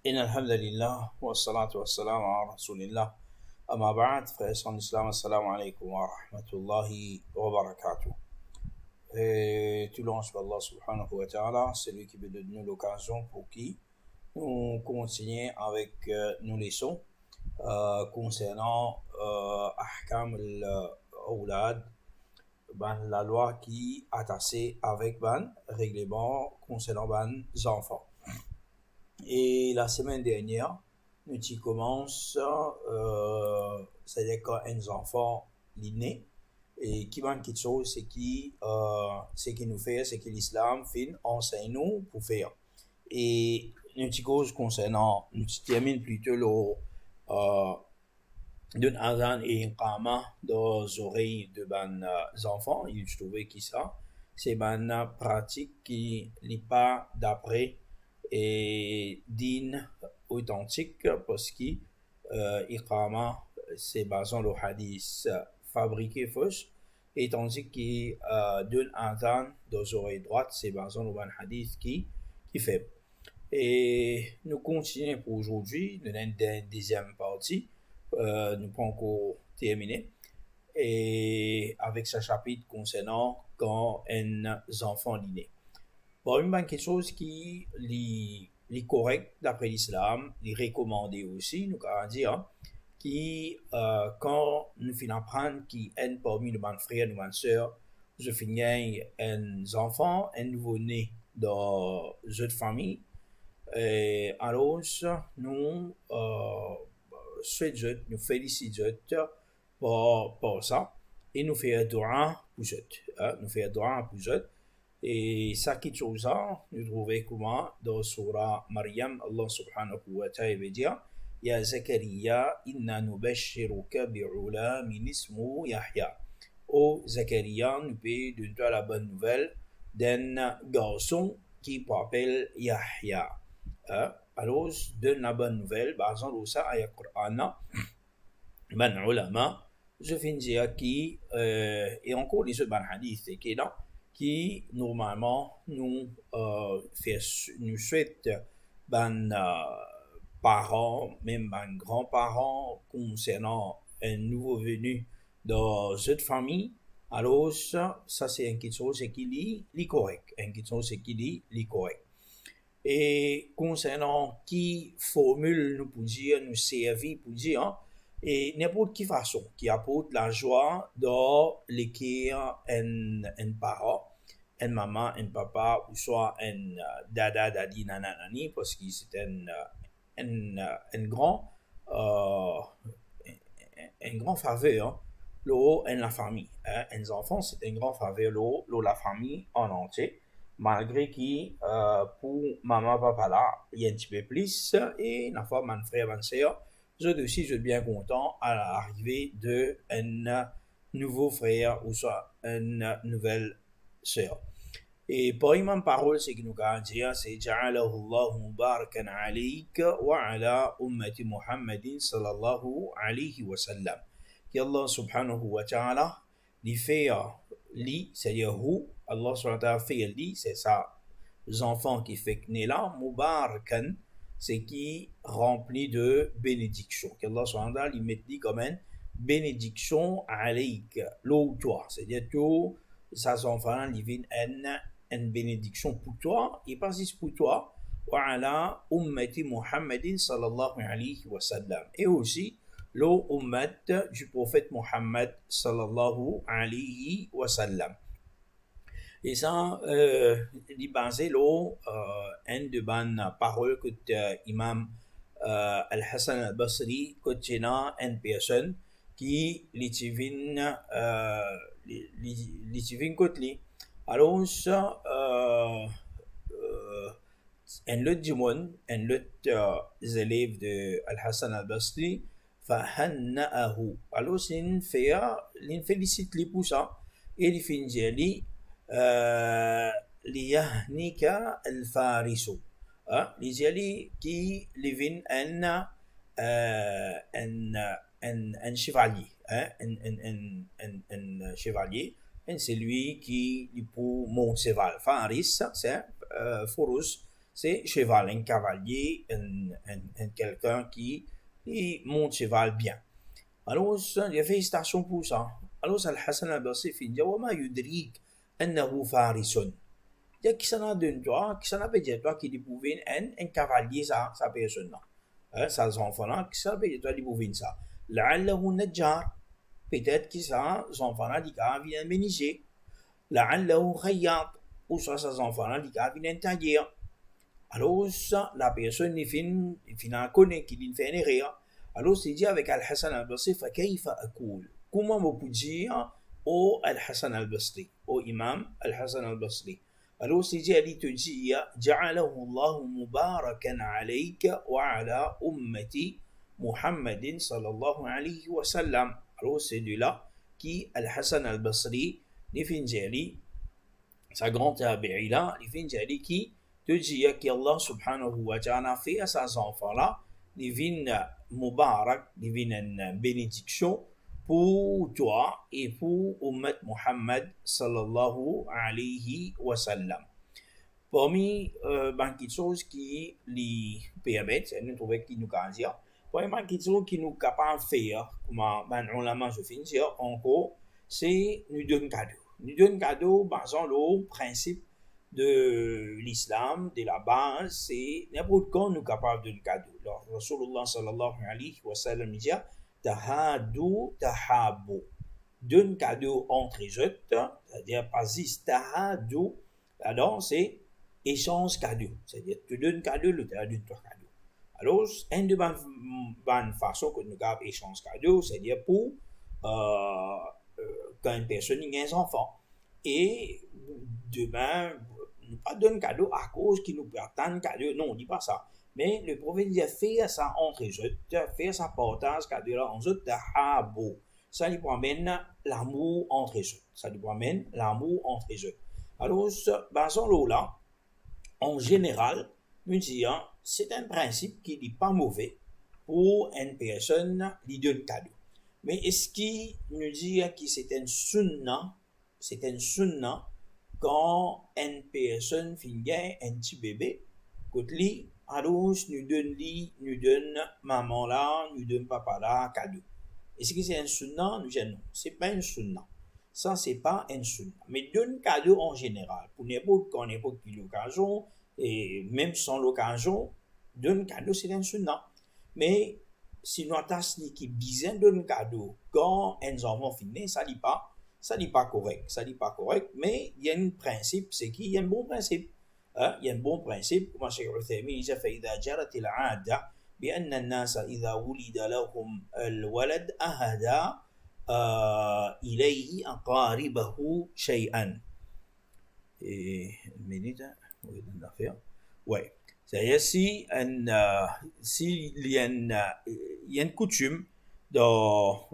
إن الحمد لله والصلاة والسلام على رسول الله أما بعد فإخوان الإسلام السلام عليكم ورحمة الله وبركاته. Tout louange pour Allah subhanahu wa ta'ala, c'est lui qui veut donner l'occasion pour qui nous continuons avec nos leçons concernant Ahkam al-Awlad, la loi qui est attachée avec règlement concernant les enfants. Et la semaine dernière, nous y commençons, c'est-à-dire quand un enfant est né, et qui manque quelque chose, c'est qui nous fait, c'est que l'islam fait enseigne nous pour faire. Et nous y cause concernant, nous termine plutôt le d'un azan et un qama dans les oreilles de enfants. Il se trouvait qui ça, c'est une pratique qui n'est pas d'après et din authentique parce que iqama c'est basé sur le hadith fabriqué faux et tandis que d'un adhan dans l'oreille droite c'est basé sur le hadith qui fait. Et nous continuons pour aujourd'hui, nous avons une deuxième partie, nous pas encore terminé, et avec ce chapitre concernant quand un enfant est né. Bon, une bonne quelque chose qui est correct d'après l'islam, est recommandé aussi, nous allons dire, qui, quand nous finissons apprendre qui est parmi nos frères, nos sœurs, je finis un enfant, un nouveau-né dans une famille, et alors nous souhaitons, nous félicitons pour ça, et nous faisons doua pour eux, nous faisons doua pour eux. Et ça qui chose nous trouvons comment dans surah Maryam, Allah subhanahu wa ta'ala veut dire Ya Zakaria, inna nubashiruka bi'ulamin ismu Yahya. Oh Zakaria, nous pouvons donner la bonne nouvelle d'un garçon qui s'appelle Yahya. Alors, donne la bonne nouvelle, par exemple, ça, ayat Qur'an, ben ulama, je finis qui, et encore les autres hadiths, qui est là, qui normalement nous souhaite parents, même grands-parents concernant un nouveau venu dans cette famille. Alors ça c'est une chose qui est correct, une chose qui est correct. Et concernant qui formule nous pour dire, nous servir pour dire, et n'importe quelle façon qui apporte la joie dans l'écrire un parent, un maman, un papa, ou soit un dada, dadi, nana, nani, parce que c'est un grand faveur, hein, la famille. Un enfant, c'est un grand faveur, la famille en entier. Malgré que pour maman, papa là, il y a un petit peu plus, et la fois, mon frère, ma soeur, je suis bien content à l'arrivée d'un nouveau frère ou soit une nouvelle sœur. Et pour une même parole, c'est que nous allons dire, c'est Ja'alahu Allah mubarakan alayka wa ala ummati Muhammadin sallallahu alayhi wa sallam. Que Allah subhanahu wa ta'ala lui fait, c'est-à-dire Allah subhanahu wa ta'ala fait lui, c'est ça, les enfants qui fait né là, mubarakan, c'est qui rempli de bénédictions. Qu'Allah subhanahu wa ta'ala lui met comme une bénédiction alayk, l'eau toi, c'est-à-dire que ces enfants lui viennent une bénédiction pour toi, et pas juste pour toi, wa ala ummati Muhammadin sallallahu alayhi wa sallam. Et aussi, l'eau ummat du prophète Muhammad sallallahu alayhi wa sallam. Et ça, il basé l'eau, une de bonnes paroles que l'imam Al-Hassan al-Basri, que tu as une personne qui l'utilise côté lui. Alors, ça, un autre du monde, un autre élève de Al-Hassan al-Basri, fahanna'ahu. Alors, c'est une félicite lui pour ça. Et il finit lui, liyahnika al-farisu. Les alliés qui livrent un chevalier, un chevalier, c'est lui qui pour mon cheval. Faris, c'est Furus, c'est cheval, un cavalier, quelqu'un qui monte cheval bien. Alors, il y a félicitations pour ça. Alors, Al-Hassan al-Basri dit, وما يدريك أنه فارس. Il y a qui s'en a d'une toi, qui s'en a dit toi qui découvre un cavalier, ça personne là. Ça, enfants-là, qui s'en a dit toi découvre ça. لعله نجار. Peut-être que ça, enfants-là, dit qu'il vient menuisier. لعله خياط. Ou soit, ces enfants-là, dit qu'il vient tailleur. Alors, ça, la personne, il finit connaît qu'il fait une erreur. Alors, c'est dit avec Al-Hassan al-Basri, فكيف أقول? Comment on peut dire au Al-Hassan al-Basri, au imam Al-Hassan al-Basri? Alors, c'est dit, il te dit, جعله الله مباركا عليك وعلى أمتي محمد صلى الله عليه وسلم. Alors, c'est de là qui Al-Hassan al-Basri, il finit, sa grande tabi'i là, il finit qui te dit qu'Allah subhanahu wa ta'ala fait à ses enfants-là divine Mubarak, divine bénédiction pour toi et pour Ummat Muhammad sallallahu alayhi wa sallam. Parmi beaucoup de choses qui les permettent, nous trouvons qui nous can dire, parmi beaucoup de choses qui nous capables de faire, comme ben ulama je finis dire encore, c'est nous donner cadeau. Nous donner cadeau basant le principe de l'islam, de la base, c'est n'importe quand nous capables de donner cadeau. Alors, Rasulullah sallallahu alayhi wa sallam dit, tahadu tahabu. Donne cadeau entre les autres, c'est-à-dire pas juste tahadu, alors c'est échange cadeau. C'est-à-dire tu donnes cadeau, le tu donne toi cadeau. Alors, une de bonnes façons que nous avons échange cadeau, c'est-à-dire pour quand une personne a un enfant. Et demain, ne pas donner cadeau à cause qu'il nous attend cadeau. Non, on ne dit pas ça. Mais le prophète dit faire ça entre eux, faire ça partage cadeau là entre eux, tahabo. Ça lui promène l'amour entre eux. Ça lui promène l'amour entre eux. Alors, basons là, en général, nous disons, c'est un principe qui n'est pas mauvais pour une personne qui donne cadeau. Mais est-ce qu'il nous dit que c'est un sunnah quand une personne finit un petit bébé, quand lui, alors nous donne maman là, nous donne papa là cadeau. Est-ce que c'est un sunnah? Nous disons non, c'est pas un sunnah. Ça, c'est pas un sunnah. Mais donne cadeau en général, pour n'importe quelle occasion, et même sans l'occasion, donne cadeau, c'est un sunnah. Mais si nous attachons qui besoin d'un cadeau quand un enfant finit, ça n'est pas correct. Ça n'est pas correct, mais il y a un principe, c'est qu'il y a un bon principe. Il y a un bon principe, comme Cheikh Uthaymin dit, فإذا جرت العادة بأن الناس إذا ولد لهم الولد أهدى إليه أقاربه شيئا. Et une minute, oui, d'affaire. Ouais. C'est-à-dire s'il y a une coutume dans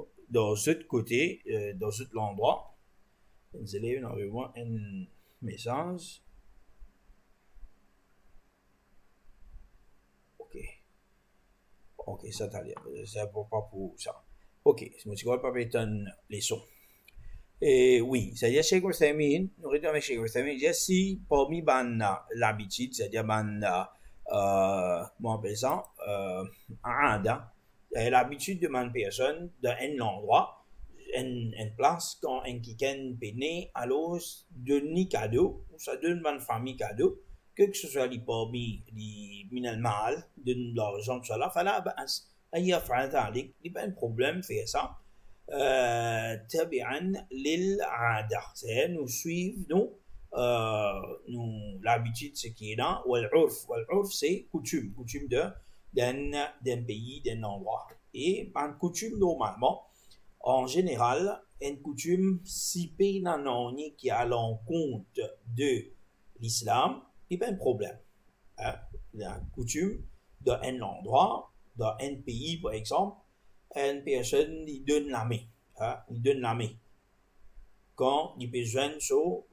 ce côté, dans cet endroit, les élèves envoient un message. Ok, ça t'a l'air. C'est pas pour ça. Ok, c'est mon petit pas pétonne les sons. Et oui, c'est-à-dire Cheikh Uthaymin, nous retournons avec Cheikh Uthaymin, il y a si parmi l'habitude, c'est-à-dire comment on appelle ça, l'habitude de une personne dans un endroit, une place, quand un quelqu'un est né, alors donne cadeau, ou ça donne une famille cadeau, que ce soit parmi les minal mal, donne l'argent, tout ça là, fallait, il y a pas un problème faire ça. تبعا للعادة c'est nous suivre nous l'habitude ce qui est là والعرف c'est coutume d'un pays d'un endroit et une coutume normalement en général une coutume si pays qui a l'encontre de l'islam il n'y a pas de problème la coutume d'un endroit dans un pays par exemple une personne il donne la main. Il donne la main. Quand il peut joindre son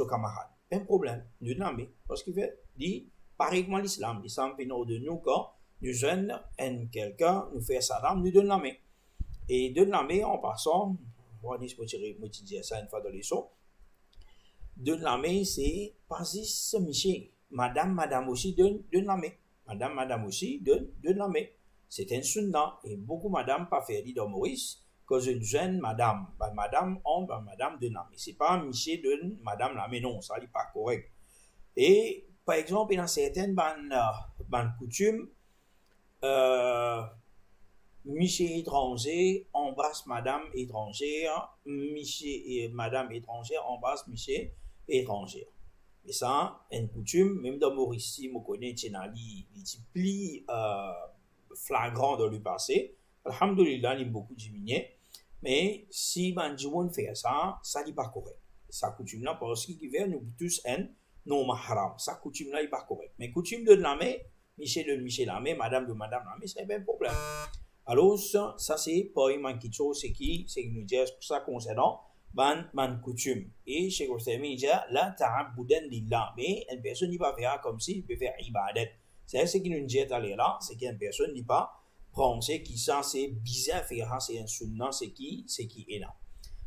camarade. Pas de problème. Il donne la main. Parce qu'il fait, dit, pareillement l'islam. L'islam fait de nous quand nous joignons quelqu'un, nous fait salam, nous donne la main. Et donne la main en passant, on va dire ça une fois dans les sons. Donne la main, c'est pas juste Michel. madame aussi donne la main. Madame aussi donne la main. C'est un sunnah. Et beaucoup madame pas fait dit dans Maurice, que une jeune madame, madame on, madame donne la main. C'est pas monsieur donne madame la main, non, ça n'est pas correct. Et par exemple, dans certaines coutumes, monsieur étranger embrasse madame étrangère, monsieur et madame étrangère embrasse monsieur étrangère. Et ça, une coutume, même dans Mauricie, je connais, c'est plus flagrant dans le passé. Alhamdulillah, il a beaucoup diminué. Mais si on fait ça, ça n'est pas correct. Sa coutume-là, parce qu'il veut nous tous un non mahram. Sa coutume-là n'est pas correct. Mais coutume de la main, Michel de Michel la main, madame de madame la main, c'est pas un problème. Alors, ça c'est pas une chose, c'est nous dire ça concernant ban coutume. Et chez Gostami, il dit là, ta'aboudan lillah. Mais une personne n'est pas faire comme s'il peut faire ibadat. C'est ce qui nous dit là, c'est qu'une personne n'est pas penser qui ça c'est bizarre faire c'est un sunnah c'est qui est là.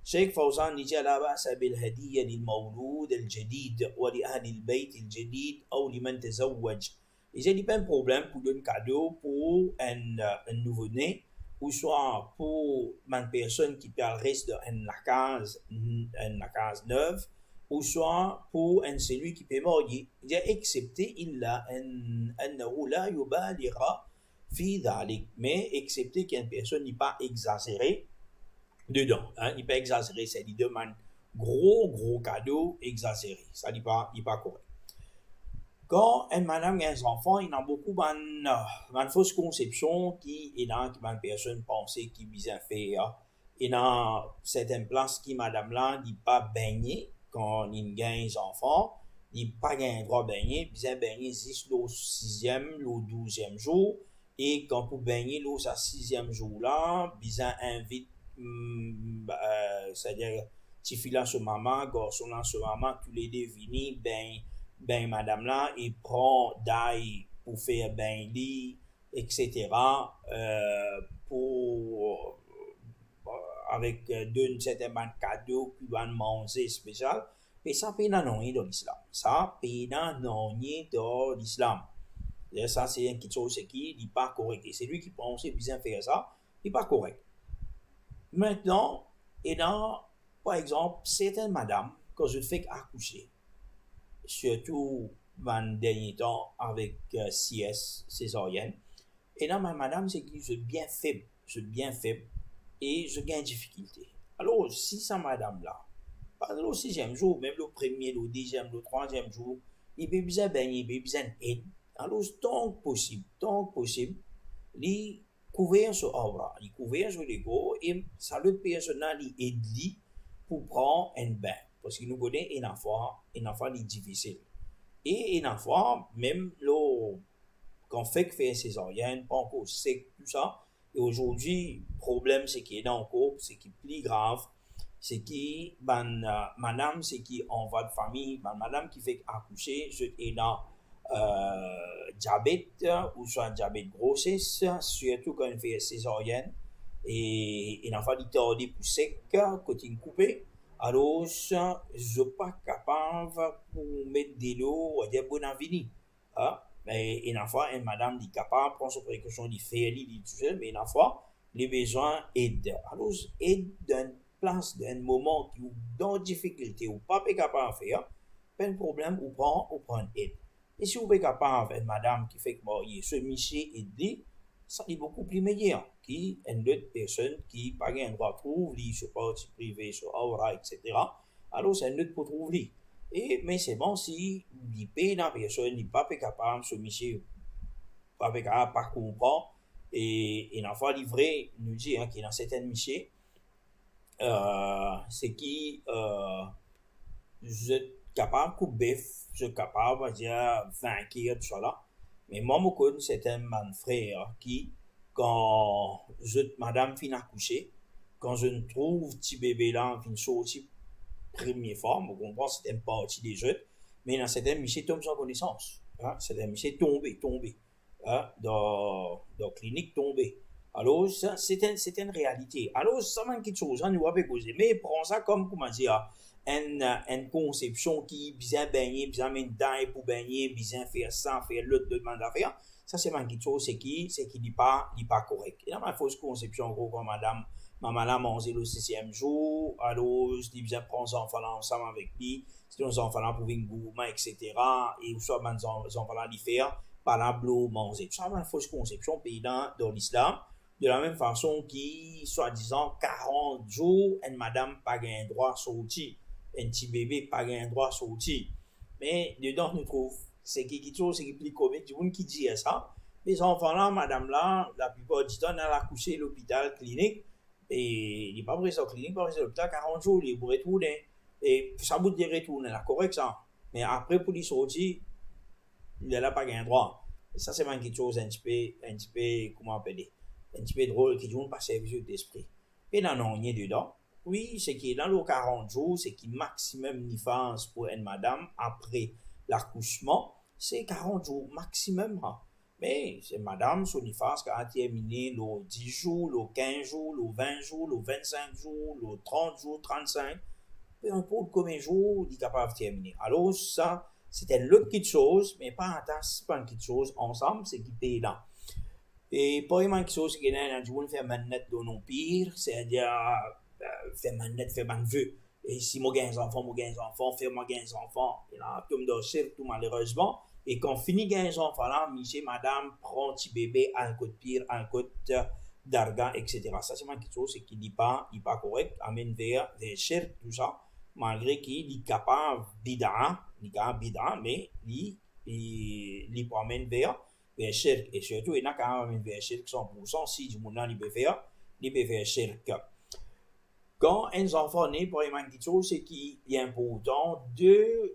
Cheikh Fawzan dit لا بأس بالهدية للمولود الجديد ولأهل البيت الجديد أو لمن تزوج. Il n'y a pas de problème pour donner un cadeau pour un nouveau-né ou soit pour une personne qui reste dans une case neuve ou soit pour celui qui peut mourir. Il y a excepté il a أنه لا يبالغ في ذلك, mais excepté qu'une personne n'est pas exagérée dedans. Il n'est pas exagéré, c'est il demande gros cadeau exagéré. Ça n'est pas correct. Quand une madame a un enfant, il y a beaucoup de fausses conceptions qui est dans une personne pensée qui bien fait. Il y a certaines places qui madame là n'est pas baignée quand il y a un enfant, il n'a pas un droit de baigner, bien baigner juste le 6e, le 12e jour. Et quand vous baignez le 6e jour là, bien invite c'est-à-dire petit filant sur maman, garçon là sur maman, tous les deux venus ben madame là, il prend d'ail pour faire ben lit, etc. Pour avec d'un certain cadeau puis un manger spécial. Et ça peut non dans l'islam. Ça peut non dans l'islam. Et ça c'est une chose qui n'est pas correct. Et c'est lui qui pense bien faire ça, il n'est pas correct. Maintenant, et dans, par exemple, certaines madames, quand je fais accoucher, surtout dans dernier temps avec CS, césarienne, et dans ma madame, c'est que je suis bien faible, et je gagne difficulté. Alors, si ça madame-là, pas le 6e jour, même le premier, le 2e, le 3e jour, il peut bien baigner, il peut bien aider. Alors, tant que possible, il couvert sur aura, il couvert sur l'ego et ça le personnel il aide lui pour prendre un bain parce qu'il nous connaît une affaire est difficile et une affaire même là quand fait que faire césarienne pas encore sec tout ça et aujourd'hui problème c'est qu'il est encore c'est qui est plus grave c'est qui madame c'est qui en va de famille madame qui fait accoucher je est dans diabète ou soit diabète grossesse, surtout quand on fait césarienne et il en fait du tordé pour sec, côté coupé. Alors, je ne suis pas capable pour mettre de l'eau ou dire bon avenir. Mais il en fait une madame qui est capable de prendre ses précautions, de faire tout seul, mais il en fait les besoins aident. Alors, aide d'une place, d'un moment où dans difficulté ou pas capable de faire, pas de problème, ou prend aide. Et si vous êtes capable avec madame qui fait que ce monsieur aidé, ça est beaucoup plus meilleur qu'une autre personne qui n'a pas un droit de trouver, sur partie privée, sur aura, etc. Alors, c'est un autre pour trouver. Mais c'est bon si il paye la personne, il n'est pas capable, ce monsieur pas capable, pas comprendre. Et il a fallu livrer, nous dit qu'il y a certaines messieurs, c'est qui, je capable de bœuf, je suis capable de dire 20 kilos de cela. Mais moi, je connais certains frères qui, quand madame finit accoucher, quand je trouve petit bébé là, fin sorti première fois, je comprends c'est une partie des jeux, mais dans certains michés tombent sans connaissance. Certains michés tombés, dans la clinique tombés. Alors, ça, c'est une réalité. Alors, ça manque quelque chose, on ne va pas causer. Mais prends ça comme, comment dire, une conception qui bien baigner, bien mettre dedans pour baigner, bien faire ça, faire l'autre demande à faire. Ça, c'est manque quelque chose, c'est qui n'est pas correct. Il y a une fausse conception, gros, comme madame a mangé le sixième jour, alors, je dis bien, prends les enfants là ensemble avec lui, c'est les enfants là pour une gourmand, etc. Et soit, les enfants là, les faire, par la bleu, manger. Ça, c'est une fausse conception, pays dans l'islam. De la même façon qui, soi-disant, 40 jours, une madame pas un droit sorti, un petit bébé pas un droit sorti. Mais dedans, nous trouvons, c'est quelque chose qui est plus commun, du monde qui dit ça. Les enfants là, madame là, la plupart du temps, elle a accouché à l'hôpital clinique, et il n'est pas présent au clinique, pas présent à l'hôpital 40 jours, il est pour retourner. Et ça vous dire retourner, là, correct ça. Mais après, pour les sortir, il n'a pas un droit. Et ça, c'est quelque chose un petit peu, comment appeler, un petit peu drôle qui joue pas service d'esprit. Et là, non, on est dedans. Oui, c'est qui dans les 40 jours, c'est qui maximum différence pour une madame après l'accouchement, c'est 40 jours maximum. Hein. Mais c'est madame, son différence qui a terminé le 10 jours, le 15 jours, le 20 jours, le 25 jours, le 30 jours, 35, peu importe combien de jours il est capable de terminer. Alors, ça, c'était l'autre petite chose, mais pas en tant que petite chose ensemble, c'est qui paye là. Et pas vraiment quelque chose qui est dans le faire manette de non pire, c'est-à-dire faire manette, faire man vœu. Et si moi gagne enfants, faire moi gagne enfants. Et là, tout me doit tout malheureusement. Et quand finit gagne enfants là, monsieur, madame, prend petit bébé, un coup de pire, un coup d'argent, etc. Ça, c'est quelque chose qui n'est pas correct, amène vers cher, tout ça, malgré qu'il est capable bid'a, mais il peut amener vers shirk. Et surtout, il n'a qu'à amener vers shirk 100% si du monde il peut faire shirk. Quand un enfant naît, pour quelque chose, c'est qu'il est important des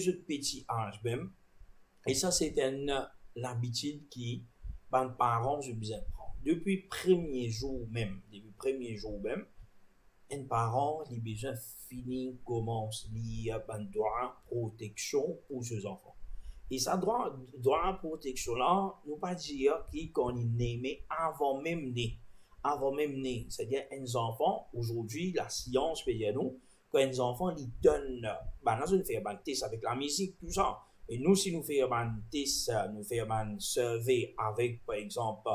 autres petits âges même. Et ça, c'est l'habitude qui, les parents, je besoin prendre. Depuis le premier jour même, un parent, il a besoin finir, commence, il y a un droit de protection pour ses enfants. Et ça droit de protection là, nous pas dire qu'on est né, mais avant même né. Avant même né. C'est-à-dire, un enfant, aujourd'hui, la science peut dire nous, quand un enfant, il donne, ben, là, nous faisons un test avec la musique, tout ça. Et nous, si nous faisons un test, nous faisons un survey avec, par exemple,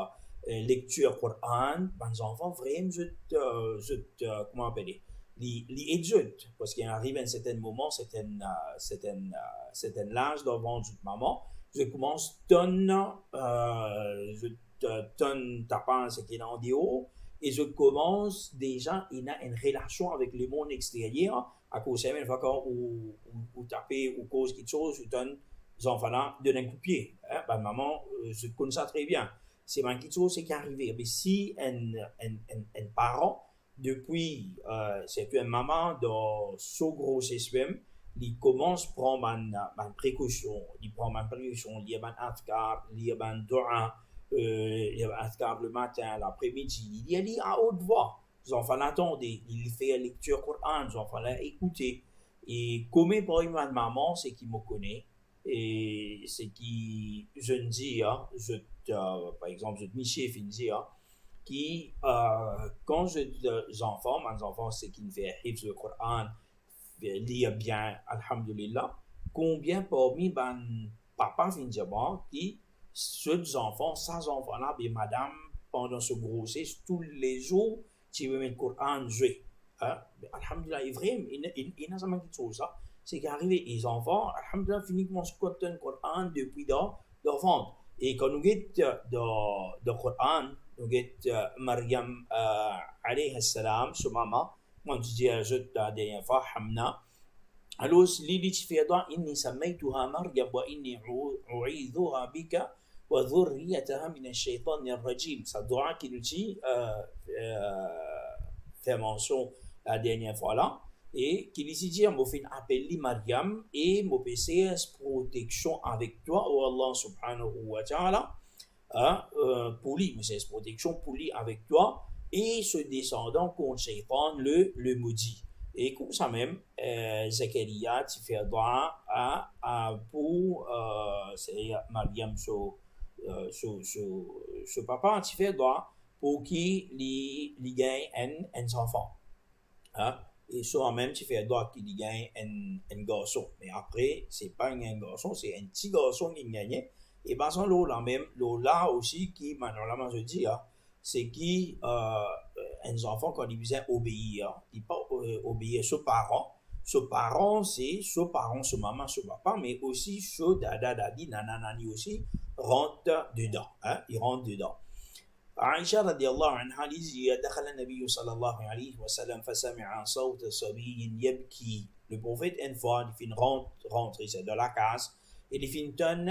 lecture Coran, ben, les enfants, vraiment, comment appeler, les adultes, parce qu'il arrive à un certain moment, certain âge devant une maman, je commence donne ta part ce qui est en haut, et je commence déjà une relation avec le monde extérieur, à cause de fois où taper ou cause quelque chose, je donne les enfants là, donne un coup de pied. Hein? Ben, maman, je connais ça très bien. C'est quelque chose qui est arrivé. Mais si un parent, depuis, c'est une maman dans son grossesse même, il commence à prendre une précaution. Il prend une précaution, il y a un afkar, il y a un doua, il y a un afkar le matin, l'après-midi. Il y a à haute voix. Les enfants attendent, il fait la lecture Coran, les enfants écoutent. Et comme pour une maman, c'est qui me connaît. Et c'est qui, je ne dis, hein, par exemple, je te Michel Finzi, hein, qui, quand je mes enfants, c'est qui fait hifz le Coran, lire bien, alhamdulillah, combien parmi papa Finzi, qui, ceux enfants, sans enfants-là, bien madame, pendant ce grossesse, tous les jours, tu veux mettre le Coran jouer. Hein? Alhamdulillah, il est vrai, il n'a jamais dit ça. C'est qu'arrivé, les enfants, alhamdulillah, uniquement ce le Coran depuis d'enfant. Et quand nous avons le Coran, nous avons Maryam alayhi salam, sa maman, moi je dis la dernière fois, Hamna. Alors, l'idée qui fait dans inni samaituha Maryam wa inni u'idhuha bika wa dhurriyataha min ash-shaytan ar-rajim. Ça doit qui nous dit fait mention la dernière fois là. Et qui lui dit, je vais appeler Mariam et je vais essayer protection avec toi, oh Allah subhanahu wa ta'ala, pour lui, mais c'est protection pour lui avec toi, et ce descendant contre Shaitan, le maudit. Et comme ça même, Zachariah, tu fais droit pour Mariam, ce papa, tu fais droit pour qui il gagne un enfant. Hein? Et soi-même, tu fais droit qu'il gagne un garçon. Mais après, c'est pas un garçon, c'est un petit garçon qui gagne. Et ben, ça, là même, là aussi, qui, maintenant, je dis, hein, c'est qui, un enfant, quand il vient obéir, il pas obéir ses parents. Ses parents, c'est ses parents, ses maman, ses papa, mais aussi ses dada, dadi, nana, nani aussi, rentrent dedans. Hein? Ils rentrent dedans. عائشة رضي الله عنها دخل النبي صلى الله عليه وسلم فسمع صوت صبي يبكي. Le prophète, une fois, il finit rentrer de la case, et il finit un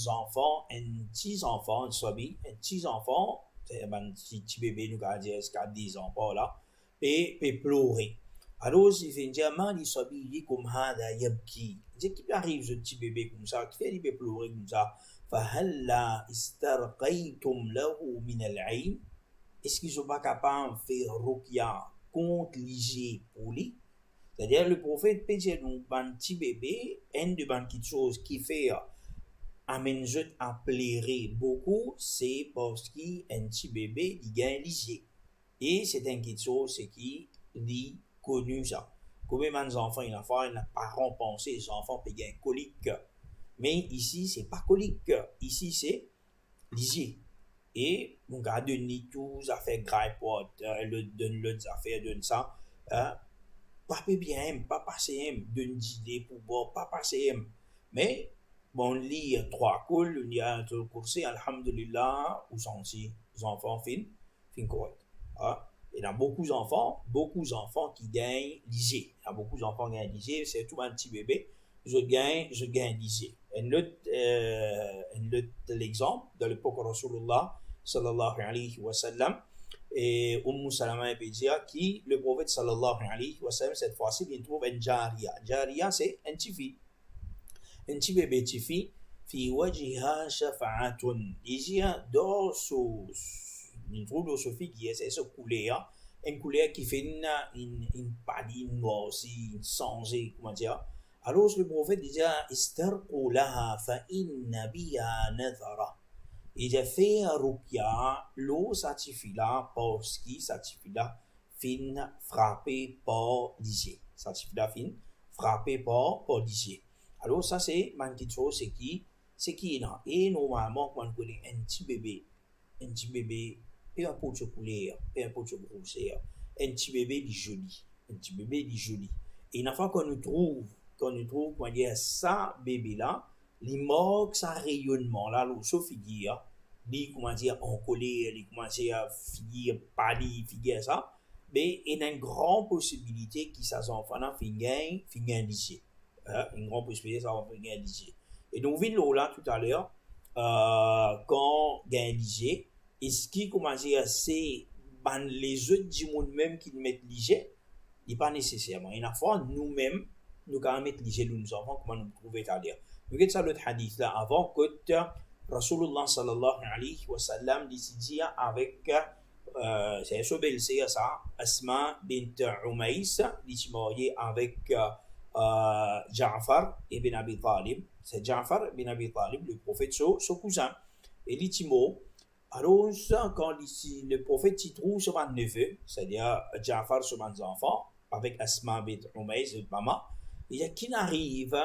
enfant, un petit enfant, un sabi, un petit enfant, c'est un petit bébé, nous allons dire, 10 ans, par là, et pleurer. Alors, il finit dire, man, il sabi, il dit comme hada yabki. Il dit, qui arrive ce petit bébé comme ça, qui fait, il peut pleurer comme ça. فهلا استرقيتم له من العين. Est-ce qu'ils sont pas capables de faire ruqya contre l'IG pour lui? C'est-à-dire le prophète peut dire donc un petit bébé, une de petites choses qui fait amène à pleurer beaucoup, c'est parce qu'un petit bébé il gagne l'IG. Et c'est une petite chose c'est qui dit connu ça. Combien d'enfants il a fait, les parents pensaient les enfants peuvent gagner colique. Mais ici, c'est pas colique. Ici, c'est lisier. Et on garde donner tout, ça fait grappe, donne l'autre affaire, donne ça. Pas bien, pas passer, donne d'idées pour boire, pas passer. Mais, bon, on lit 3 coups, on lit un cours, alhamdulillah, ou senti, les enfants fin correct. Il y a beaucoup d'enfants qui gagnent lisier. Il y a beaucoup d'enfants qui gagnent lisier, c'est tout un petit bébé. Je gagne lisier. Un autre l'exemple de l'époque de Rasulullah sallallahu alayhi wa sallam et Salama peut dire qui le prophète sallallahu alayhi wa sallam cette fois-ci il trouve un jariya. Jariya c'est un petit bébé petit fille fi wajhiha shafa'atun. Il trouve dans ce fille qui est ce couleur une couleur qui fait une paline noire aussi changée comment dire. Alors le prophète dit istarqu laha fa inna biha nadhara. Il a fait ruqya l'eau satifie là parce qu'il satifie là fin frappé par l'isier. Satifie là fin frappé par l'isier. Alors ça c'est une petite chose c'est qui là et normalement quand on connaît un petit bébé peu importe ce couleur peu importe ce grosseur un petit bébé il est joli et une fois qu'on nous trouve qu'on dit ça bébé là il manque ça rayonnement là le figure il commence en colère il commence à figure pâlir figure ça mais il y a une grande possibilité que ça enfant là finit lycée une grande possibilité ça va finir lycée et donc vient là tout à l'heure quand gagne lycée et ce qui commence à c'est les autres du monde même qui mettent lycée il n'est pas nécessairement il y a fois nous-mêmes nous quand mettre les jeunes nous enfants comment nous trouver c'est-à-dire nous regardons ça l'autre hadith là avant que Rasulullah sallallahu alayhi wa sallam décidait avec c'est ce bel c'est ça Asma bint Umays qui mariée avec Ja'far ibn Abi Talib c'est Ja'far ibn Abi Talib le prophète son cousin et l'itimo alors quand le prophète y trouve son neveu c'est-à-dire Ja'far son enfant avec Asma bint Umays maman il y a qui arrive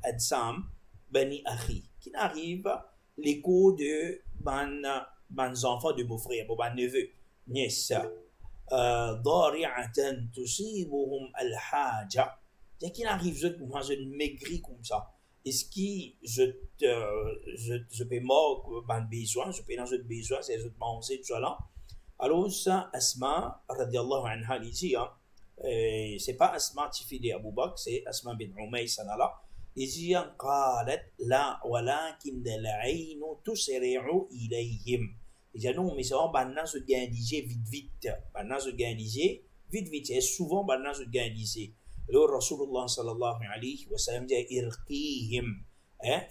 Adsam Bani Akhi qui arrive l'écho de ban enfants de mon frère mon neveu nièce ضارعة تصيبهم الحاجة il y a qui arrive moi je maigris comme ça est-ce que je peux mort ban besoin je peux dans un besoin c'est je manger tout ça là alors ça Asma radiallahu anha dit c'est pas Asma Tifili Abu Bakr c'est Asma bin Umays là il dit قالت لا ولكن العين تسرع إليهم il dit non mais c'est vraiment banna se gagner vite banna se gagner vite et souvent banna se gagner le Rasulullah sallallahu alayhi wa sallam dit irqihim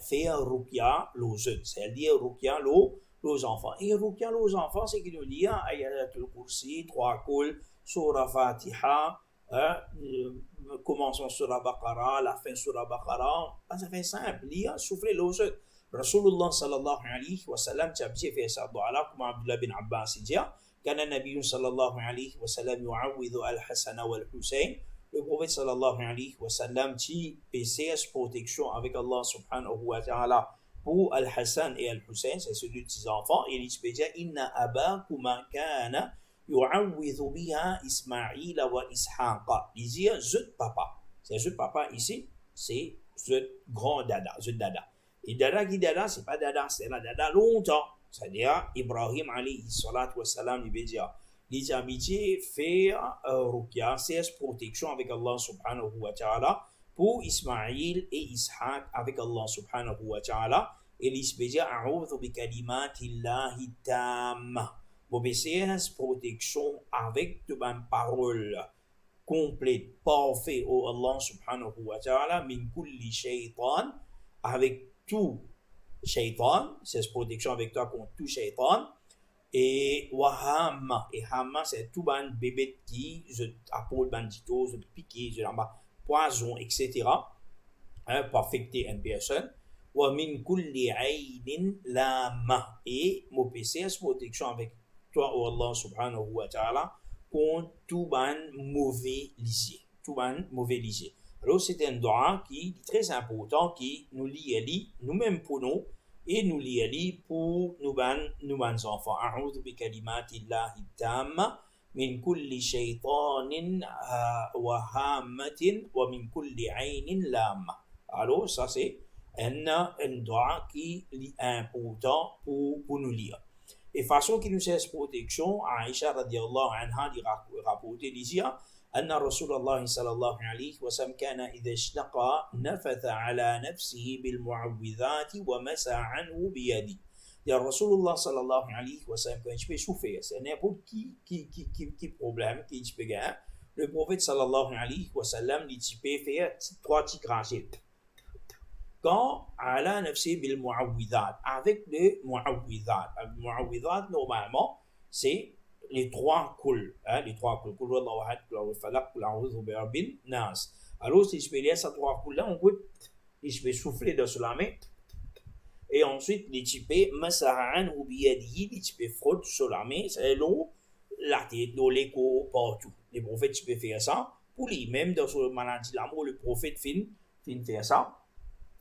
faire ruqya l'aux c'est-à-dire ruqya l'aux enfants et ruqya l'aux enfants c'est qu'il nous dit ayatul kursi 3 coups Surah Fatiha commençons sur la Baqara, la fin sur la Baqara, ça fait simple, lire, souffler l'eau. Rasulullah sallallahu alayhi wa sallam, tu as bien fait ça, comme Abdullah bin Abbas dit, كان النبي صلى الله عليه وسلم يعوذ الحسن والحسين. Le prophète sallallahu alayhi wa sallam qui PCS protection avec Allah subhanahu wa ta'ala pour Al-Hassan et Al-Hussein, c'est ceux deux petits enfants, et il peut dire Inna abakuma kana yu'awwidhu biha Ismaïl wa Ishaqa. Il dit zut papa. C'est zut papa ici, c'est zut grand dada, zut dada. Et dada qui dada, c'est pas dada, c'est la dada longtemps. C'est-à-dire, Ibrahim alayhi salatu wa salam, il veut dire, les amitiés faire ruqya, c'est protection avec Allah subhanahu wa ta'ala pour Ismaïl et Ishaq avec Allah subhanahu wa ta'ala. Et il veut dire, a'udhu bi kalimatillahi tamma. Vous c'est protection avec de bonnes paroles complètes, parfaites au Allah subhanahu wa ta'ala, min kulli shaytan, avec tout shaitan, c'est protection avec toi contre tout shaitan. Et wahama, et hama, c'est tout ban bébé qui, je apporte bandito, je piqué, je l'amba, poison, etc. Pour affecter une personne. Wa min kulli aynin lama, et mon PC, c'est protection avec toi, oh Allah subhanahu wa ta'ala, contre tout ban mauvais lisier. Tout ban mauvais lisier. Alors, c'est un doigt qui est très important, qui nous lie nous-mêmes pour nous, et nous lie pour nous enfants. A'udhu bi kalimatillahi tamma min kulli shaytanin wa hammatin wa min kulli aynin lamma. Alors, ça c'est un doigt qui est important pour nous lire. Et façon qui nous sert protection, Aïcha radiallahu anha dit rapporté d'ici, أن رسول الله صلى الله عليه وسلم كان إذا اشتقى نفث على نفسه بالمعوذات ومسح عنه بيده. Il y a Rasulullah sallallahu alayhi wa sallam, quand il peut souffrir, c'est n'importe qui problème, qui peut gagner. Le prophète sallallahu alayhi wa sallam, il peut faire trois petits crachets. Quand ala nafsi bil mu'awwidhat, avec le mu'awwidhat. Le mu'awwidhat, normalement, c'est les trois coups, les trois coups. Alors, si je peux lire ces trois coups-là, on peut, je peux souffler dans la main. Et ensuite, les types, masa'an ou biyadihi, les types frottent sur la main, c'est l'eau, la tête, l'eau, l'écho, partout. Les prophètes, tu peux faire ça. Pour lui, même dans ce maladie l'amour, le prophète fin faire ça.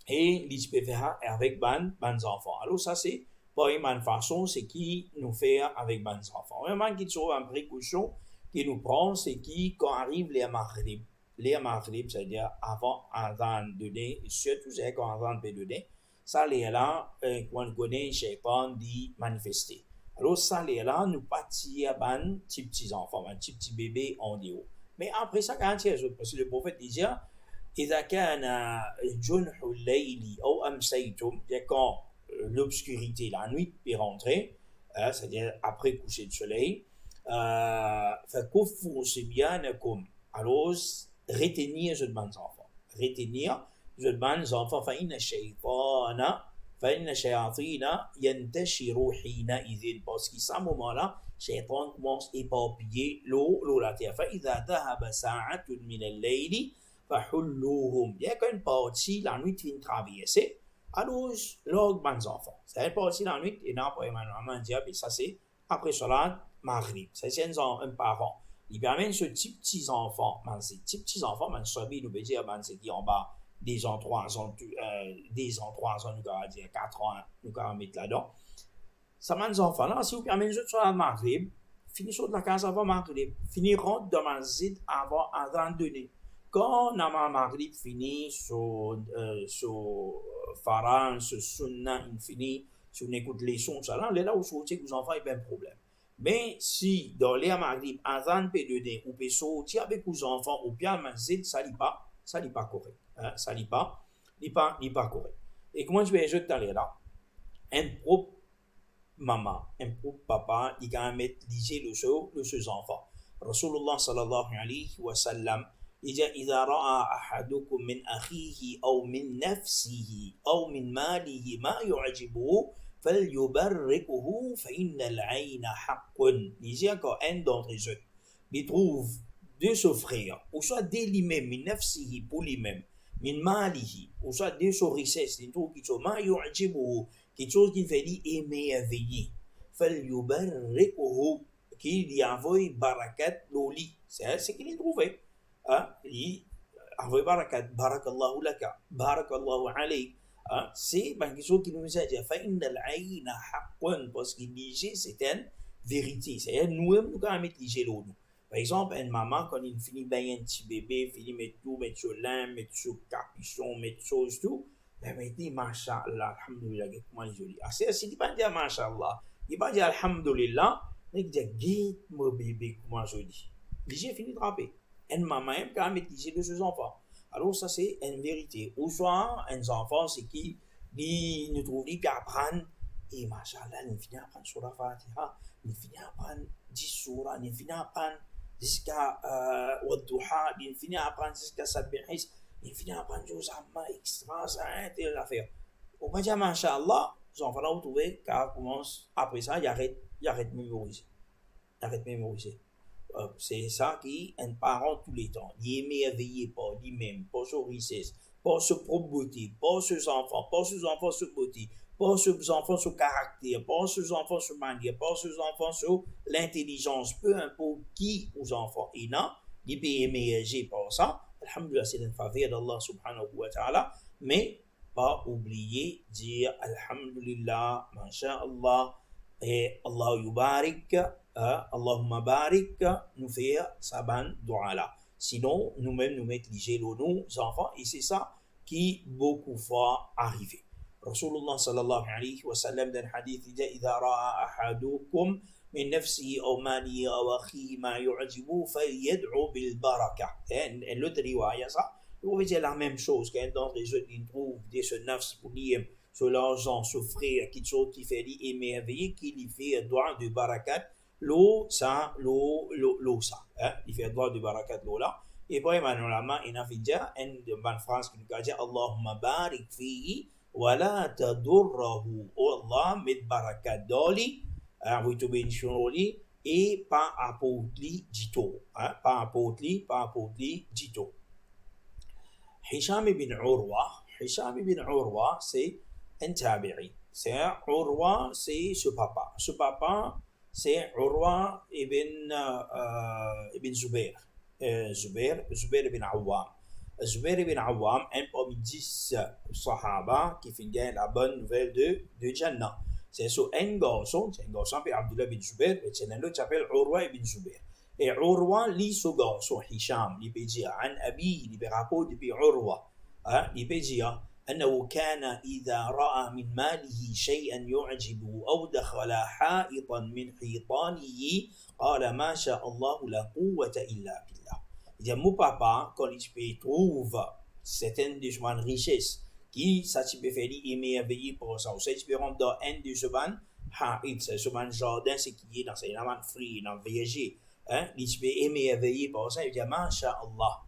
Et les types faire avec ban enfants. Alors, ça, c'est pas une façon, c'est qui nous fait avec ban enfants. Vraiment, qui sont en précaution, qui nous prend, c'est qui, quand arrive les maghrib, c'est-à-dire avant Adhan de donner, surtout c'est quand Adhan de donner, ça les là, quand on connaît, Shaitan dit manifester. Alors, ça les là, nous partir ban petits enfants, un petit bébé en déo. Mais après ça, quand il y a parce que le prophète disait, إذا كان جنح الليل أو أمسيتم, quand l'obscurité, la nuit peut rentrer, c'est-à-dire après coucher de soleil, فكفوا صبيانكم, alors retenir les enfants, retenir les enfants, فإن الشياطين ينتشر حينئذ, parce qu'à ce moment-là, Shaitan commence à éparpiller l'eau, la terre. فإذا ذهب ساعة من الليل فحلوهم, il y a qu'une partie la nuit qui vient traverser. Alors, lors des enfants, c'est une partie la nuit, et non, pour Emmanuel dire, ça c'est après cela, Maghrib. C'est un parent. Il permet ce petits enfants, ces petits enfants, nous veut dire, c'est qui en bas, des ans 3 ans, nous allons dire 4 ans, nous allons mettre là-dedans. Ça m'a des enfants là, si vous permettez de sur la Maghrib, finissons de la case avant Maghrib, finiront dans ma zid avant Adhan donné. Quand Nama Maghrib finit sur Faran, sur Sunna infini, si on écoute les sons, ça là, là où sortir que vous enfants, il y a un problème. Mais si dans les Maghrib, Adhan peut donner, ou peut sortir avec vos enfants, ou bien Mazid, ça n'est pas correct. Ça n'est pas correct. Et comment je vais ajouter dans les là? Un propre maman, un propre papa, il va mettre l'isée de ses enfants. Rasulullah sallallahu alayhi wa sallam, إذا رأى أحدكم من أخيه أو من نفسه أو من ماله ما يعجبه فليبركه فإن العين حق. Il dit quand un d'entre eux, il trouve de s'offrir, ou soit de lui-même, min nafsihi, pour lui-même, min malihi, ou soit de sa richesse, d'une chose qui soit ma yu'jibuhu, quelque chose qui fait lui émerveiller. فَلْيُبَرِّكُهُ, qui lui envoie barakat loli. C'est ce qu'il a trouvé. Hein? Il envoie barakat, barakallahu laka, barakallahu alayk. Hein? C'est quelque chose qui nous a dit, فَإِنَّ الْعَيْنَ حَقٌّ, parce qu'il dit, c'est une vérité. C'est nous-mêmes, nous allons mettre les l'eau. Par exemple, une maman, quand il finit bien un petit bébé, finit mettre tout, mettre sur lin, mettre sur capuchon, mettre chose, tout, ben, il dit, Masha'Allah, Alhamdulillah, comment il est joli. Ah, c'est, il va dire Masha'Allah, il va dire Alhamdulillah, il dit, guide mon bébé, comment joli. J'ai fini de rapper. Une maman, elle peut mettre les de ses enfants. Alors, ça, c'est une vérité. Ou soit, un enfant, c'est qui, il ne trouve qu'à apprendre, et Masha'Allah, il finit à apprendre sur la Fatiha, il finit à apprendre 10 surahs, il finit à apprendre jusqu'à Wadduha, il finit à apprendre jusqu'à Sabihis, il finit à apprendre aux Amma, extra, ça, telle affaire. On va dire, Masha'Allah, les enfants là, vous trouvez, car commence, après ça, il arrête de mémoriser. Il arrête de mémoriser. C'est ça qui est un parent tous les temps. Il est émerveillé par lui-même, par sa richesse, par sa propre beauté, par ses enfants sa beauté, par ses enfants son caractère, par ses enfants sa manière, par ses enfants sur l'intelligence, peu importe qui aux enfants. Et non, il peut émerger par ça. Alhamdulillah, c'est une faveur d'Allah subhanahu wa ta'ala, mais pas oublier dire Alhamdulillah, Masha'Allah, et Allah yubarik, Allahumma barik, nous faire saban dua là. Sinon, nous-mêmes, nous mettons nos enfants, et c'est ça qui beaucoup fois arrive. Rasulullah sallallahu alayhi wa sallam dans le hadith, il dit, إذا رأى أحدكم من نفسه أو ماله أو أخيه ما يعجبه فليدعو بالبركة. L'autre riwaya, ça, on veut dire la même chose. Quand dans les autres, ils trouvent des nafs pour dire sur l'argent, souffrir, quelque chose qui fait émerveiller, qui lui fait droit de barakat, l'eau, ça, il fait droit de barakat, l'eau là. Et puis, maintenant, il a fait dire, une phrase qui nous a dit, Allahumma barik fihi, wa la tadurrahu. Oh Allah, met barakat dans lui, vous te bénissons au lit, et pas apporte lui, dit-on. Pas apporte lui, dit-on. Hisham ibn Urwa, c'est un tabi'i. C'est Urwa, c'est ce papa. Ce papa, c'est Urwa ibn Zubair. Zubair ibn Awwam. Zubair ibn Awwam, un parmi 10 sahaba qui finit la bonne nouvelle de Jannah. C'est sur un garçon s'appelle Abdullah ibn Zubair, et c'est un autre qui s'appelle Urwa ibn Zubair. Et Urwa lit ce garçon, Hisham, il peut dire, an Abi, il peut rapporter depuis Urwa. Il peut dire, أنه كان إذا رأى من ماله شيئا يعجبه أو دخل حائطا من حيطانه قال ما شاء الله لا قوة إلا بالله. Il dit, mon papa, quand il trouve certaines de ses richesses, qui ça peut faire émerveiller pour ça, ou ça peut rentrer dans un de ses haït, c'est ce jardin, c'est qui est dans ses namans fruits, dans le verger, il peut émerveiller pour ça, il dit, Masha'Allah,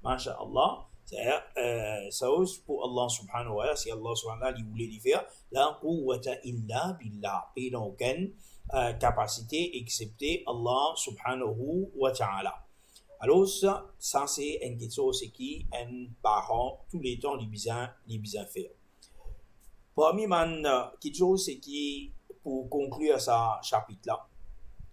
Masha'Allah. C'est-à-dire, ça aussi pour Allah subhanahu wa ta'ala, si Allah subhanahu wa ta'ala il voulait lui faire, la quwwata illa billah, et dans aucune capacité excepté Allah subhanahu wa ta'ala. Alors ça c'est une question, c'est qui un parent tous les temps les besoin faire. Parmi man quelque chose c'est qui pour conclure ce chapitre là,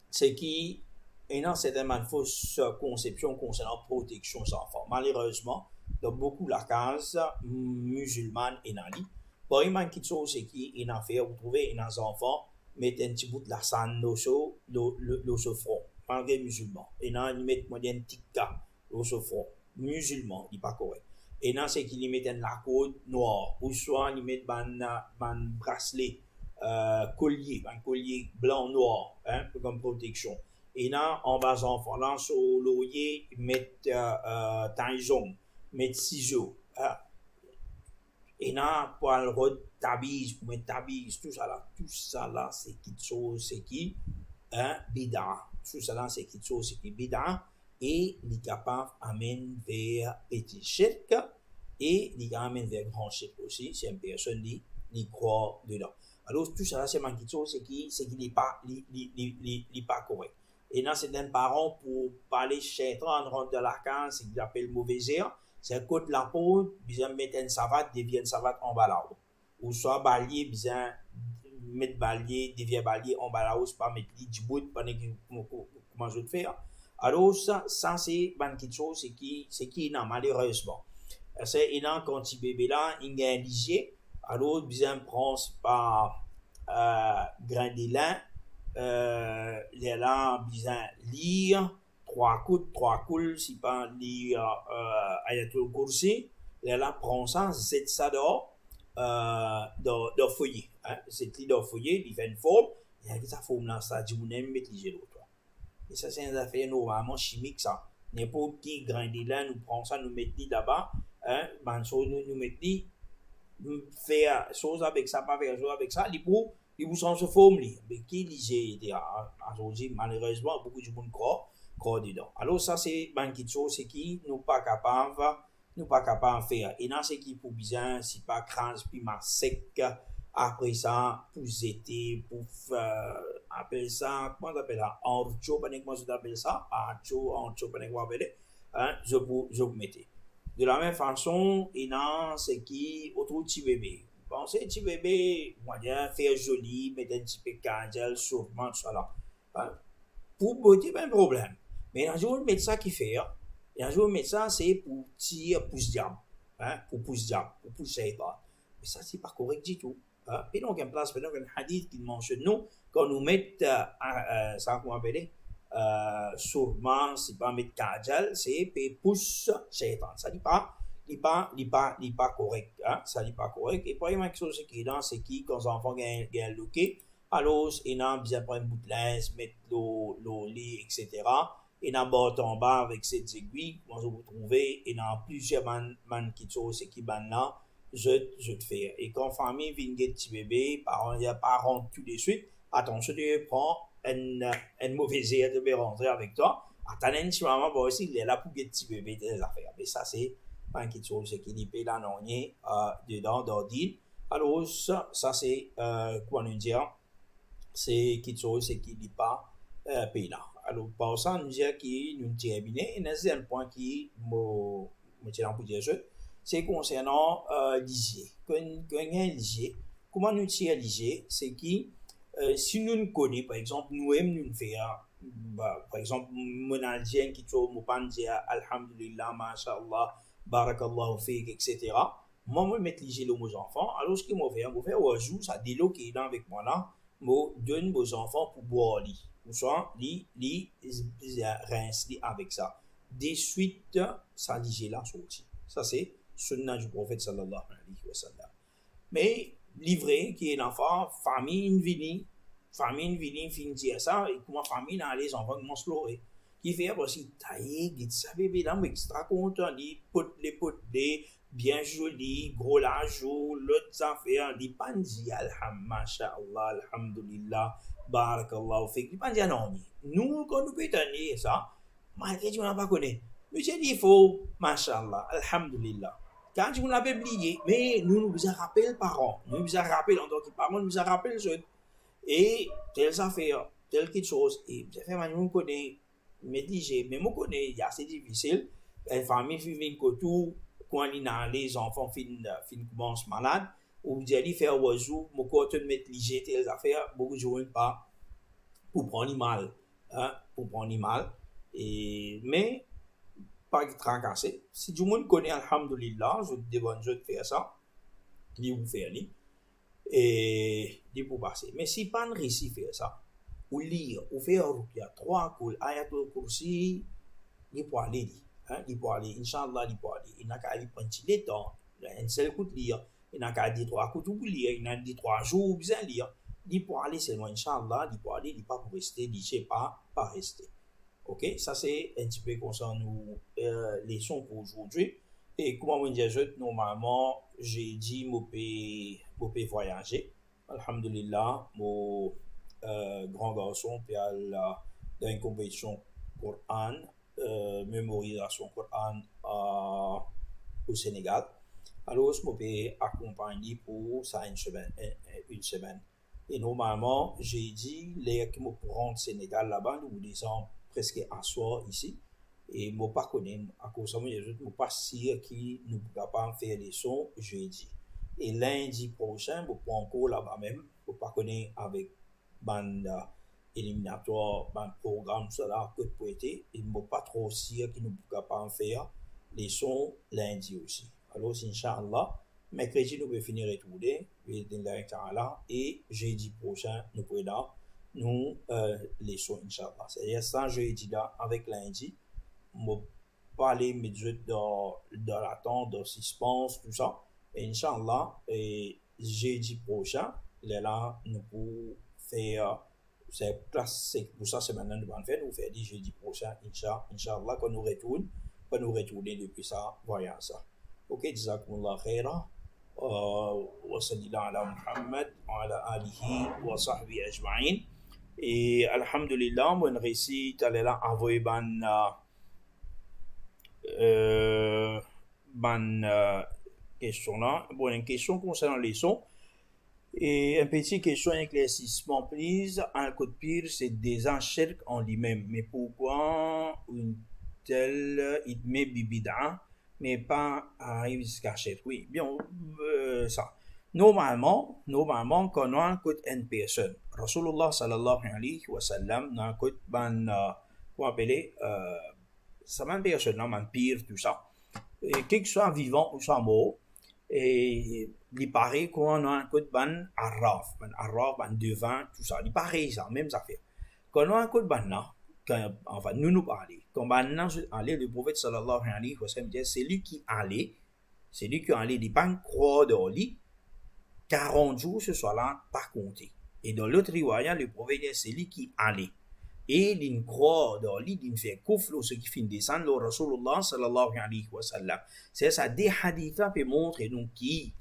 c'est qui il y a certainement fausse conception concernant la protection des enfants. Malheureusement, dans beaucoup de case musulmane et nani, pour une quelque chose c'est qui il a fait vous trouvez un enfant mettre un petit bout de la sand dans le front malgré musulman et là il met moyen tikka dans le front musulman il pas correct et là c'est qu'il met un lacode noir ou soit il met un bracelet collier blanc noir comme protection et là en bas enfant là sur l'oreiller ils mettent taison mettre ciseaux et là pour le tabiz pour mettre tabiz tout ça là c'est quelque chose c'est qui bid'a tout ça là c'est quelque chose c'est qui bid'a et il est capable d'amener vers petit shirk et il amène vers grand shirk aussi si une personne qui croit dedans. Alors tout ça là c'est quelque chose c'est qui n'est pas correct. Et là, c'est un parent pour parler chez toi en rentre de la case, c'est qu'il appelle mauvais air. C'est côté la peau, besoin mettre une savate, devient une savate en balao. Ou soit balier, besoin mettre balier, devient balier en balao, c'est pas mettre du bout pendant que comment je le fais. Alors, ça c'est quelque chose, c'est qui, non, malheureusement. C'est énorme quand tu bébé là, il y a un ligier. Alors, besoin prendre par grain de lin, les là, besoin lire, trois coups, si pas lire Ayatul Kursi, les là, prend ça, c'est ça dans feuillet. Hein? C'est lit dans feuillet, il fait une forme, et avec sa forme là, ça dit, vous n'aimez mettre liger l'autre. Et ça, c'est une affaire normalement chimique, ça. N'importe qui grain de lin, nous prend ça, nous mettons là-bas, hein, ben, nous mettons faire chose avec ça, pas faire chose avec ça, il vous change de forme, mais qui lisait aujourd'hui, malheureusement, beaucoup de monde croit dedans. Alors, ça, c'est une chose, c'est qui nous pas capable, de faire. Et dans ce qui pour bien, c'est pas crans, puis ma sec, après ça, pour zéter, pour appeler ça, comment on appelle ça, ancho, comment on appelle ça, ancho, comment on appelle ça, je vous mettais. De la même façon, il y a ce qui autour petit bébé. Pensez petit bébé, moyen faire joli, mettre un petit peu de candle, sûrement, tout ça là. Hein? Pour beauté, pas un problème. Mais un jour, le médecin qui fait, et un jour, le médecin, c'est pour tirer pouce diable. Hein? Pour pouce diable, pour pousser pas. Mais ça, c'est pas correct du tout. Hein? Puis donc, en place, pendant un hadith qui mentionne nous, quand nous mettons, ça, comment appeler, sûrement, c'est pas mettre kajal, c'est pousse shaitan. Ça n'est pas correct. Hein? Ça n'est pas correct. Et pour quelque chose qui est dans, c'est qui, quand les enfants gagnent looké, alors, ils ont besoin de prendre une bout de linge, mettre l'eau, lit, etc. Et dans bord en bas avec ces aiguilles, comment vous trouvez, et dans plusieurs man qui sont ces qui ban là, je te fais. Et quand famille vient de petit bébé, parents tout de suite, attention, tu prends un mauvais air de rentrer avec toi. Attendez, si maman va aussi, il est là pour get petit bébé des affaires. Mais ça, c'est pas quelque chose qui est là, non, dedans, d'ordine. Alors, ça c'est, comment nous dire, c'est quelque chose qui n'est pas payé là. Alors, par ça, nous dire qui nous termine. Et un point qui me tient pour dire c'est concernant l'IG. Quand il y a un l'IG, comment nous tire l'IG, c'est qui, si nous nous connaissons, par exemple, nous aimons nous faire, par exemple, mon algérien qui trouve mon pan dire Alhamdulillah, Masha'Allah, Barakallahu Fik, etc. Moi, je mets l'IG aux enfants. Alors, ce qu'ils m'ont fait, ça délo qui est là avec moi là, je donne aux enfants pour boire lit. Ou soit, rince avec ça. Des suites, ça l'IG là sorti. Ça, c'est sunnah du prophète sallallahu alayhi wa sallam. Mais livré qui est l'enfant, famille vini, fin dire ça, et comment famille dans les enfants qui se pleurer. Qui fait aussi tailler, qui ça bébé là, extra content, les potes, bien joli, gros l'argent, l'autre affaire, les pandis, alhamdulillah, alhamdulillah, barakallahu fik, les pandis non. Nous, quand nous peut tenir ça, malgré que tu n'as pas connu. Monsieur dit, il faut, mashallah, alhamdulillah. Quand tu l'avais oublié, mais nous nous rappelons parents, nous nous rappelons en tant que parents, nous nous rappelons jeunes. Et telles affaires, telle quelque chose, et ça fait maintenant qu'on connaît, mais déjà, même on connaît, c'est assez difficile. Une famille finit tout, quand les enfants finissent commencent malades, ou vous allez faire oiseau, mon côté de mettre léger telles affaires, beaucoup de gens pas pour prendre mal, hein, mais pas tracasser. Si tout le monde connaît alhamdulillah, je demande de faire ça, ni vous faire ni, et ni pour passer. Mais si pas réussi faire ça, ou lire, ou faire ruqya, 3 coups, ayatul kursi, ni pour aller, hein, ni pour aller, inshallah, ni pour aller. Il n'a qu'à aller prendre le temps, un seul coup de lire, il n'a qu'à dire 3 coups pour lire, il n'a dit 3 jours, bien lire. Ni pour aller seulement, inshallah, ni pour aller, ni pas pour rester, ni je sais pas rester. Ok, ça c'est un petit peu concernant nos leçons pour aujourd'hui. Et comme on dit, normalement, j'ai dit que je peux voyager. Alhamdulillah, mon grand garçon peut aller dans une compétition Coran, mémorisation Coran au Sénégal. Alors, je peux accompagner pour ça une semaine. Et normalement, j'ai dit, les qui me prennent Sénégal là-bas, nous descendons presque à soir ici. Et moi, pas connais, à cause de moi, je ne pas sûr qui nous pourra pas faire les sons jeudi. Et lundi prochain, je prends encore là-bas même, je pas connaître avec bande éliminatoire, bande programme, cela, que pour été. Et je pas trop sûr qui nous pourra pas en faire les sons lundi aussi. Alors, Inch'Allah, mercredi, nous pouvons finir retourner, et jeudi prochain, nous pouvons nous les sons, Inch'Allah. C'est-à-dire, sans jeudi là, avec lundi, on pas aller mettre dans l'attente, dans le suspense, tout ça. Et Inch'Allah, et jeudi prochain, là, nous pouvons faire, c'est pour ça, c'est maintenant nous allons faire, nous faire dit jeudi prochain, Inch'Allah, quand nous retourner depuis ça, voyons ça. Ok, jazakumullah khaira. وصلى الله على محمد وعلى آله وصحبه أجمعين. Et alhamdulillah, on réussit à là envoyer question là. Bon, une question concernant les sons. Et une petite question éclaircissement, please. Un code pire, c'est des enchères en lui-même. Mais pourquoi une telle idme bibida, mais pas arrive jusqu'à chèque? Oui, bien, ça. Normalement, quand on a un code une personne, Rasulullah sallallahu alayhi wa sallam, on a un code qu'on appelle, ça m'a personne, non, man pire, tout ça. Et quel que soit vivant ou soit mort, et il paraît qu'on a un code arraf, ban devant, tout ça. Il paraît ça, même affaire. Quand on a un code là, enfin, nous parler. Quand on allait, le prophète sallallahu alayhi wa sallam dit, c'est lui qui allait, il pas croire dans lui, 40 jours ce soir-là, pas compté. Et dans l'autre riwaya, le prophète dit, c'est lui qui allait. Et il croit dans lui, il fait koufle, ce qui fait descendre le Rasulullah sallallahu alayhi wa sallam. C'est ça, des hadiths peut montrer donc qui,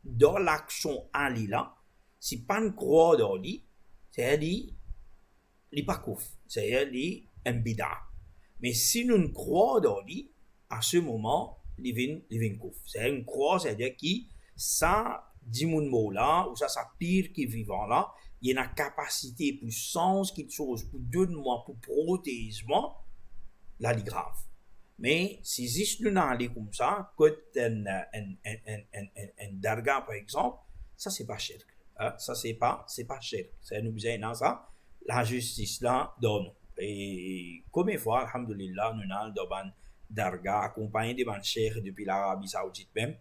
dans l'action Ali là, si pas une croix dans lui, c'est-à-dire, il n'est pas kouf, c'est-à-dire, il est un bida. Mais si nous croyons dans lui, à ce moment, il vient kouf. C'est une croix, c'est-à-dire qui, ça, dit mon mot là, ou ça pire qui vivant là, il y a une capacité, puissance, quelque chose, pour donner-moi, pour protéger moi, là, il est grave. Mais si juste nous allons comme ça, comme un darga par exemple, ça c'est pas cher. Ça c'est pas cher. Ça nous besoin dans ça, la justice là donne. Et comme une fois, alhamdulillah, nous allons dans un darga accompagné de ban cher depuis l'Arabie Saoudite même.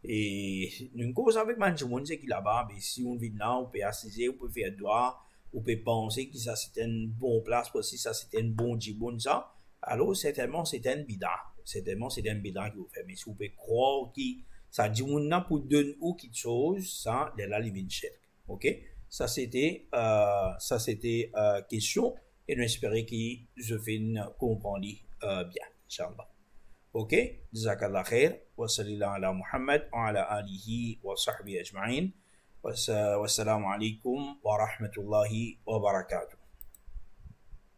Et nous cause avec Manchimoun, c'est qu'il là-bas, mais si on vit là, on peut assiser, on peut faire droit, on peut penser que ça c'était une bonne place, parce que ça c'était une bonne djiboun, ça. Alors, certainement, c'est un bida. Certainement, c'est un bida qui vous fait. Mais si vous pouvez croire que ça dit pour donner ou quelque chose, ça, c'est la living shirk. Ok? Ça, c'était question. Et nous espérons que je vais comprendre bien. Inch'Allah. Ok? Jazakallah khair. Wa sallallahu ala Muhammad wa ala alihi wa sahbihi ajma'in. Wassalamu alaikum wa rahmatullahi wa barakatuh.